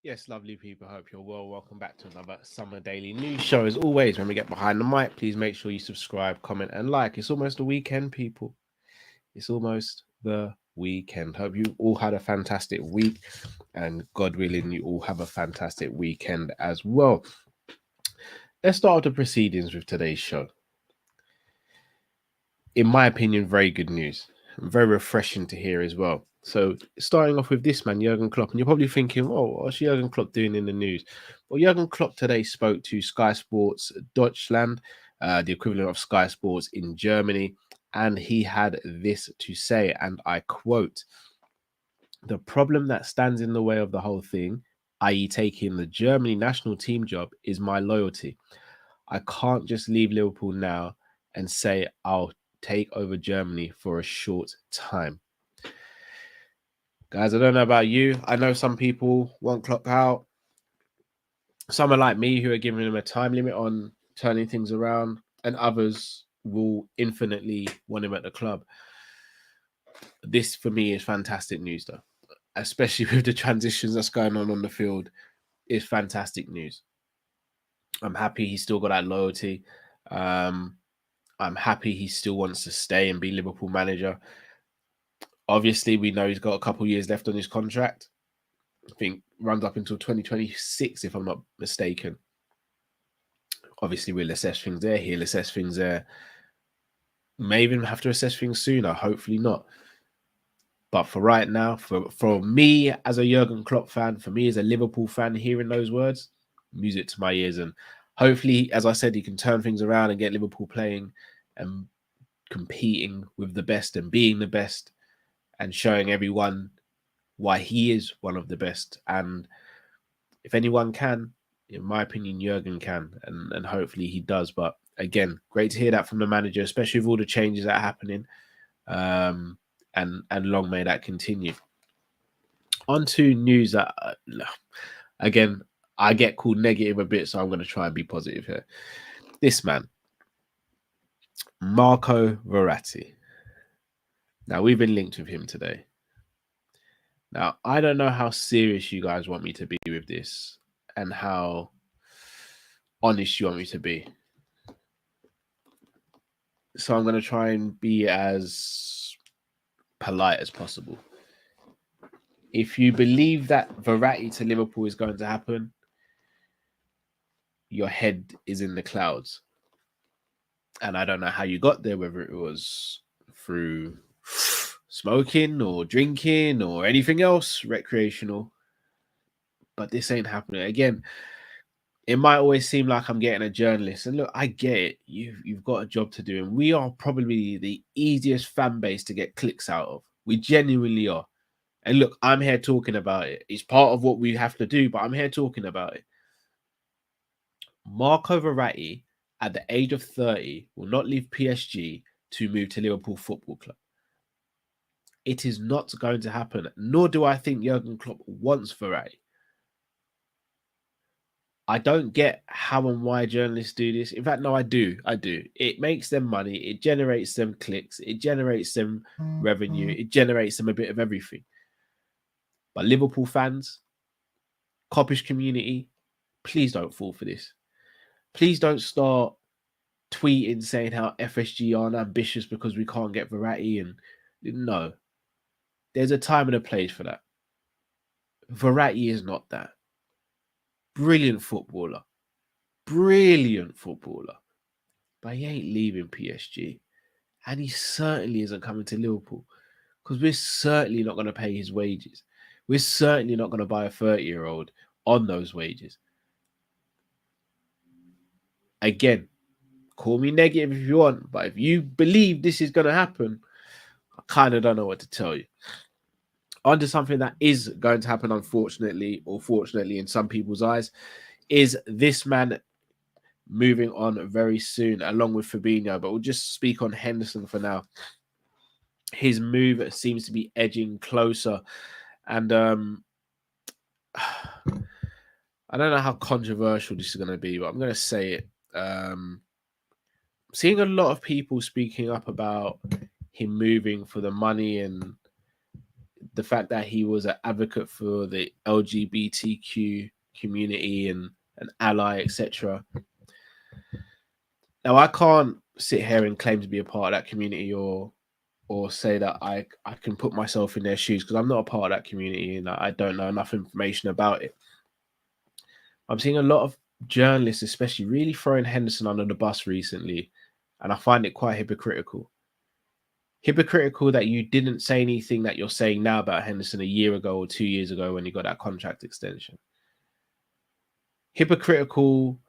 Yes, lovely people. Hope you're well. Welcome back to another Summer Daily News show. As always, when we get behind the mic, please make sure you subscribe, comment, and like. It's almost the weekend, people. It's almost the weekend. Hope you all had a fantastic week, and God willing, you all have a fantastic weekend as well. Let's start with the proceedings with today's show. In my opinion, very good news. Very refreshing to hear as well. So, starting off with this man, Jurgen Klopp, and you're probably thinking, oh, what's Jurgen Klopp doing in the news? Well, Jurgen Klopp today spoke to Sky Sports Deutschland, the equivalent of Sky Sports in Germany, and he had this to say, and I quote, "The problem that stands in the way of the whole thing, i.e., taking the Germany national team job, is my loyalty. I can't just leave Liverpool now and say I'll take over Germany for a short time." Guys, I don't know about you. I know some people want Klopp out. Some are like me who are giving him a time limit on turning things around, and others will infinitely want him at the club. This for me is fantastic news, though, especially with the transitions that's going on the field. It's fantastic news. I'm happy he's still got that loyalty. Um, I'm happy he still wants to stay and be Liverpool manager. Obviously, we know he's got a couple years left on his contract. I think runs up until 2026, if I'm not mistaken. Obviously, we'll assess things there. He'll assess things there. May even have to assess things sooner. Hopefully not. But for right now, for me as a Jurgen Klopp fan, for me as a Liverpool fan, hearing those words, music to my ears. And hopefully, as I said, he can turn things around and get Liverpool playing and competing with the best and being the best and showing everyone why he is one of the best. And if anyone can, in my opinion, Jurgen can, and hopefully he does. But again, great to hear that from the manager, especially with all the changes that are happening. And long may that continue. On to news that, again, I get called negative a bit, so I'm going to try and be positive here. This man, Marco Verratti. Now, we've been linked with him today. Now, I don't know how serious you guys want me to be with this and how honest you want me to be. So I'm going to try and be as polite as possible. If you believe that Verratti to Liverpool is going to happen, your head is in the clouds. And I don't know how you got there, whether it was through smoking or drinking or anything else recreational. But this ain't happening. Again, it might always seem like I'm getting a journalist. And look, I get it. You've got a job to do. And we are probably the easiest fan base to get clicks out of. We genuinely are. And look, I'm here talking about it. It's part of what we have to do, but I'm here talking about it. Marco Verratti, at the age of 30, will not leave PSG to move to Liverpool Football Club. It is not going to happen, nor do I think Jurgen Klopp wants Verratti. I don't get how and why journalists do this. In fact, no, I do. It makes them money. It generates them clicks. It generates them revenue. It generates them a bit of everything. But Liverpool fans, Kop-Ish community, please don't fall for this. Please don't start tweeting saying how FSG aren't ambitious because we can't get Verratti. And no, there's a time and a place for that. Verratti is not that. Brilliant footballer. But he ain't leaving PSG. And he certainly isn't coming to Liverpool because we're certainly not going to pay his wages. We're certainly not going to buy a 30-year-old on those wages. Again, call me negative if you want, but if you believe this is going to happen, I kind of don't know what to tell you. On to something that is going to happen, unfortunately, or fortunately in some people's eyes, is this man moving on very soon, along with Fabinho. But we'll just speak on Henderson for now. His move seems to be edging closer. And I don't know how controversial this is going to be, but I'm going to say it. Seeing a lot of people speaking up about him moving for the money and the fact that he was an advocate for the LGBTQ community and an ally, etc. Now, I can't sit here and claim to be a part of that community or say that I can put myself in their shoes because I'm not a part of that community and I don't know enough information about it. I'm seeing a lot of journalists, especially, really throwing Henderson under the bus recently, and I find it quite hypocritical. Hypocritical that you didn't say anything that you're saying now about Henderson a year ago or 2 years ago when he got that contract extension. Hypocritical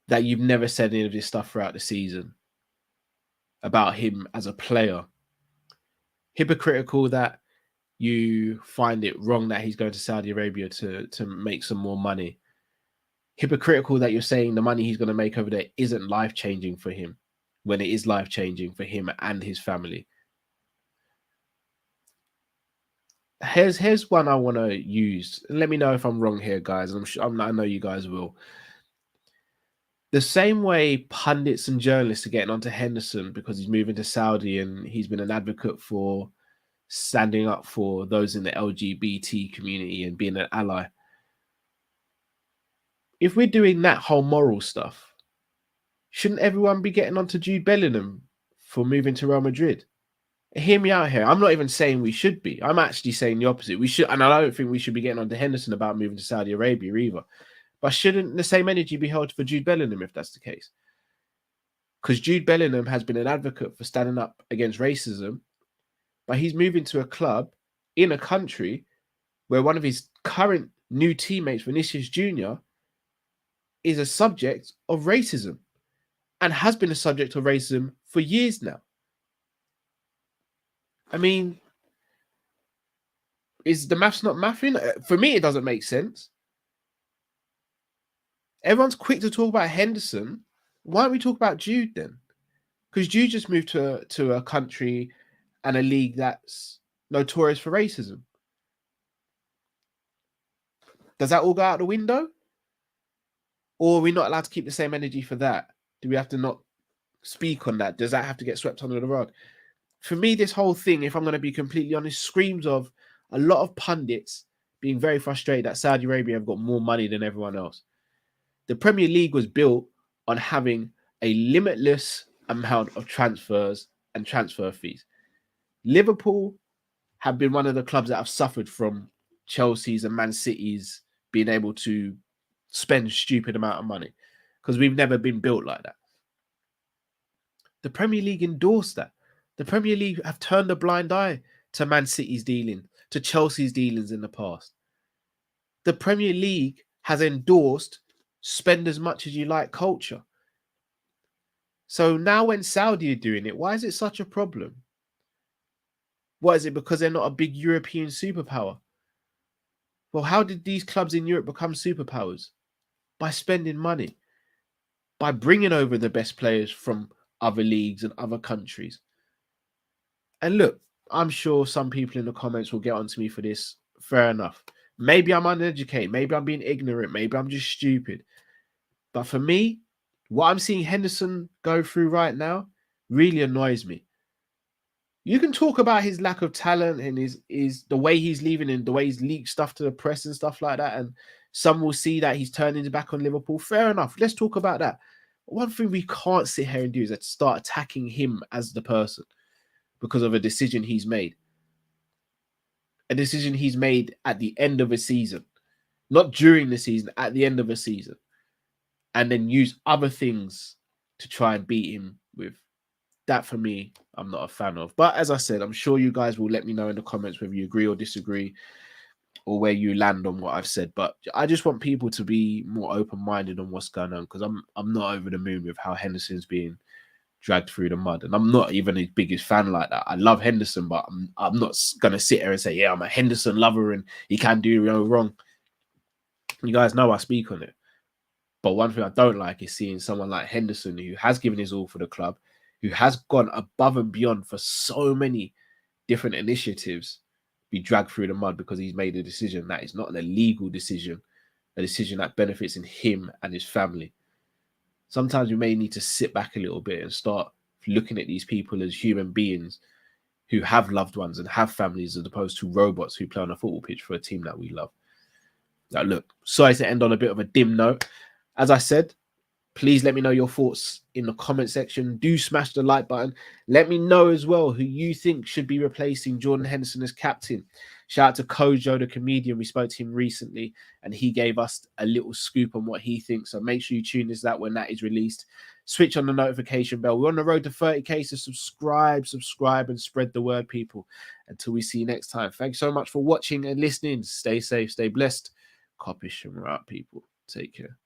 that you've never said any of this stuff throughout the season about him as a player. Hypocritical that you find it wrong that he's going to Saudi Arabia to make some more money. Hypocritical that you're saying the money he's going to make over there isn't life-changing for him when it is life-changing for him and his family. Here's one I want to use. Let me know if I'm wrong here, guys. I know you guys will. The same way pundits and journalists are getting onto Henderson because he's moving to Saudi and he's been an advocate for standing up for those in the LGBT community and being an ally. If we're doing that whole moral stuff, shouldn't everyone be getting onto Jude Bellingham for moving to Real Madrid? Hear me out here. I'm not even saying we should be. I'm actually saying the opposite. We should, and I don't think we should be getting onto Henderson about moving to Saudi Arabia either. But shouldn't the same energy be held for Jude Bellingham if that's the case? Because Jude Bellingham has been an advocate for standing up against racism, but he's moving to a club in a country where one of his current new teammates, Vinicius Jr., is a subject of racism and has been a subject of racism for years now. I mean, is the maths not mathing? For me, it doesn't make sense. Everyone's quick to talk about Henderson. Why don't we talk about Jude then? Because Jude just moved to a country and a league that's notorious for racism. Does that all go out the window? Or are we not allowed to keep the same energy for that? Do we have to not speak on that? Does that have to get swept under the rug? For me, this whole thing, if I'm going to be completely honest, screams of a lot of pundits being very frustrated that Saudi Arabia have got more money than everyone else. The Premier League was built on having a limitless amount of transfers and transfer fees. Liverpool have been one of the clubs that have suffered from Chelsea's and Man City's being able to spend stupid amount of money because we've never been built like that. The Premier League endorsed that. The Premier League have turned a blind eye to Man City's dealing, to Chelsea's dealings in the past. The Premier League has endorsed spend as much as you like culture. So now when Saudi are doing it, why is it such a problem? What is it, because they're not a big European superpower? Well, how did these clubs in Europe become superpowers? By spending money, by bringing over the best players from other leagues and other countries. And look, I'm sure some people in the comments will get onto me for this. Fair enough. Maybe I'm uneducated. Maybe I'm being ignorant. Maybe I'm just stupid. But for me, what I'm seeing Henderson go through right now really annoys me. You can talk about his lack of talent and his the way he's leaving and the way he's leaked stuff to the press and stuff like that. And some will see that he's turning his back on Liverpool. Fair enough. Let's talk about that. One thing we can't sit here and do is start attacking him as the person because of a decision he's made. A decision he's made at the end of a season. Not during the season, at the end of a season. And then use other things to try and beat him with. That, for me, I'm not a fan of. But as I said, I'm sure you guys will let me know in the comments whether you agree or disagree or where you land on what I've said. But I just want people to be more open-minded on what's going on because I'm not over the moon with how Henderson's being dragged through the mud. And I'm not even his biggest fan like that. I love Henderson, but I'm not going to sit here and say, yeah, I'm a Henderson lover and he can do no wrong. You guys know I speak on it. But one thing I don't like is seeing someone like Henderson, who has given his all for the club, who has gone above and beyond for so many different initiatives, be dragged through the mud because he's made a decision that is not an illegal decision, a decision that benefits in him and his family. Sometimes we may need to sit back a little bit and start looking at these people as human beings who have loved ones and have families, as opposed to robots who play on a football pitch for a team that we love. Now, look, sorry to end on a bit of a dim note. As I said, please let me know your thoughts in the comment section. Do smash the like button. Let me know as well who you think should be replacing Jordan Henderson as captain. Shout out to Kojo, the comedian. We spoke to him recently, and he gave us a little scoop on what he thinks. So make sure you tune into that when that is released. Switch on the notification bell. We're on the road to 30K, so subscribe, and spread the word, people. Until we see you next time. Thanks so much for watching and listening. Stay safe, stay blessed. Kop-Ish and we're out, people. Take care.